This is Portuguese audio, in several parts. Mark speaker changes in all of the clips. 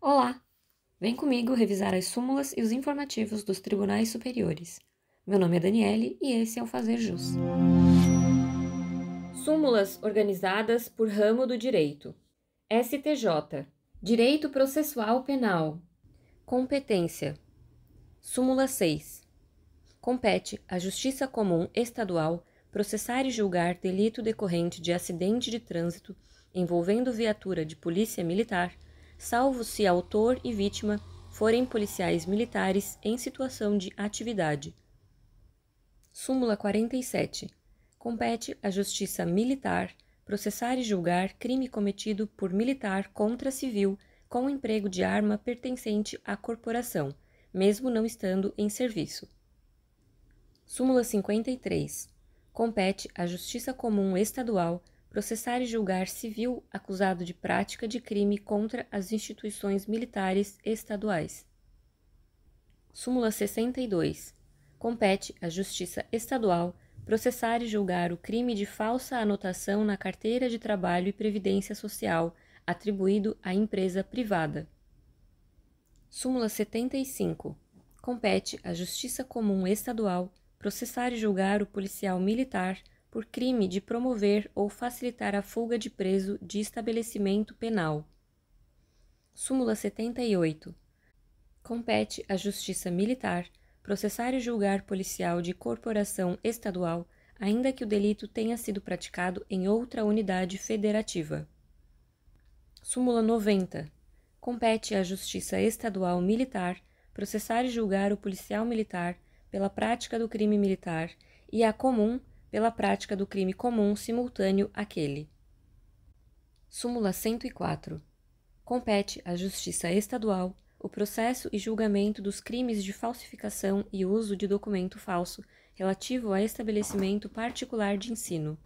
Speaker 1: Olá! Vem comigo revisar as súmulas e os informativos dos tribunais superiores. Meu nome é Daniele e esse é o Fazer Jus. Súmulas organizadas por ramo do direito. STJ. Direito processual penal. Competência. Súmula 6. Compete à Justiça Comum Estadual processar e julgar delito decorrente de acidente de trânsito envolvendo viatura de polícia militar, salvo se autor e vítima forem policiais militares em situação de atividade. Súmula 47. Compete à Justiça Militar processar e julgar crime cometido por militar contra civil com emprego de arma pertencente à corporação, mesmo não estando em serviço. Súmula 53. Compete à Justiça Comum Estadual processar e julgar civil acusado de prática de crime contra as instituições militares estaduais. Súmula 62. Compete à Justiça Estadual processar e julgar o crime de falsa anotação na carteira de trabalho e previdência social atribuído à empresa privada. Súmula 75. Compete à Justiça Comum Estadual processar e julgar o policial militar por crime de promover ou facilitar a fuga de preso de estabelecimento penal. Súmula 78. Compete à Justiça Militar processar e julgar policial de corporação estadual, ainda que o delito tenha sido praticado em outra unidade federativa. Súmula 90. Compete à Justiça Estadual Militar processar e julgar o policial militar pela prática do crime militar e a comum pela prática do crime comum simultâneo àquele. Súmula 104. Compete à Justiça Estadual o processo e julgamento dos crimes de falsificação e uso de documento falso relativo a estabelecimento particular de ensino.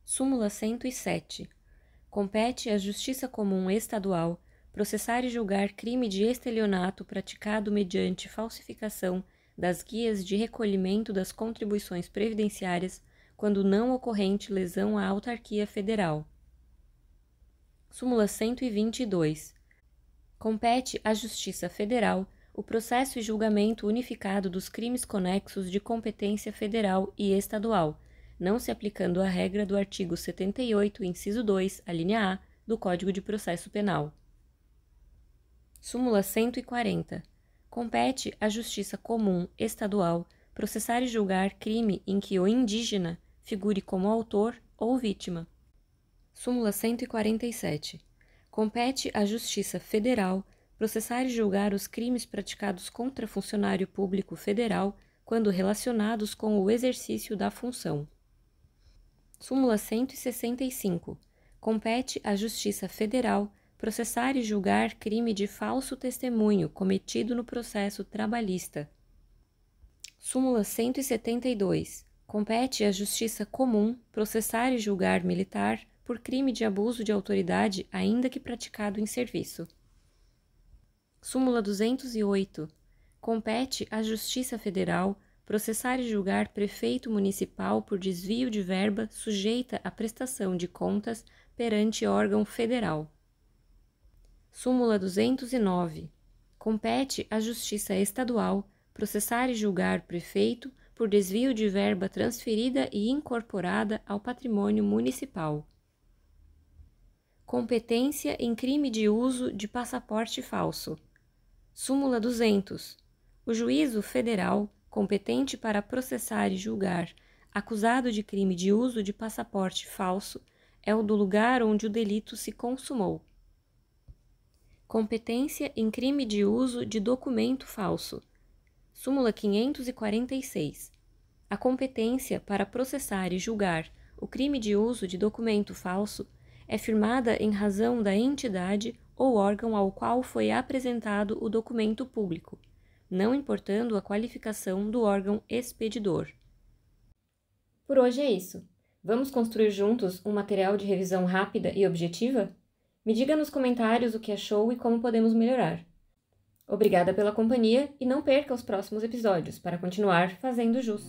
Speaker 1: Súmula 107. Compete à Justiça Comum Estadual processar e julgar crime de estelionato praticado mediante falsificação das guias de recolhimento das contribuições previdenciárias quando não ocorrente lesão à autarquia federal. Súmula 122. Compete à Justiça Federal o processo e julgamento unificado dos crimes conexos de competência federal e estadual, não se aplicando a regra do artigo 78, inciso 2, alínea A, do Código de Processo Penal. Súmula 140. Compete à Justiça Comum Estadual processar e julgar crime em que o indígena figure como autor ou vítima. Súmula 147. Compete à Justiça Federal processar e julgar os crimes praticados contra funcionário público federal quando relacionados com o exercício da função. Súmula 165. Compete à Justiça Federal processar e julgar crime de falso testemunho cometido no processo trabalhista. Súmula 172. Compete à Justiça Comum processar e julgar militar por crime de abuso de autoridade, ainda que praticado em serviço. Súmula 208. Compete à Justiça Federal processar e julgar prefeito municipal por desvio de verba sujeita à prestação de contas perante órgão federal. Súmula 209. Compete à Justiça Estadual processar e julgar prefeito por desvio de verba transferida e incorporada ao patrimônio municipal. Competência em crime de uso de passaporte falso. Súmula 200. O juízo federal competente para processar e julgar acusado de crime de uso de passaporte falso é o do lugar onde o delito se consumou. Competência em crime de uso de documento falso. Súmula 546. A competência para processar e julgar o crime de uso de documento falso é firmada em razão da entidade ou órgão ao qual foi apresentado o documento público, não importando a qualificação do órgão expedidor. Por hoje é isso. Vamos construir juntos um material de revisão rápida e objetiva? Me diga nos comentários o que achou e como podemos melhorar. Obrigada pela companhia e não perca os próximos episódios para continuar fazendo jus.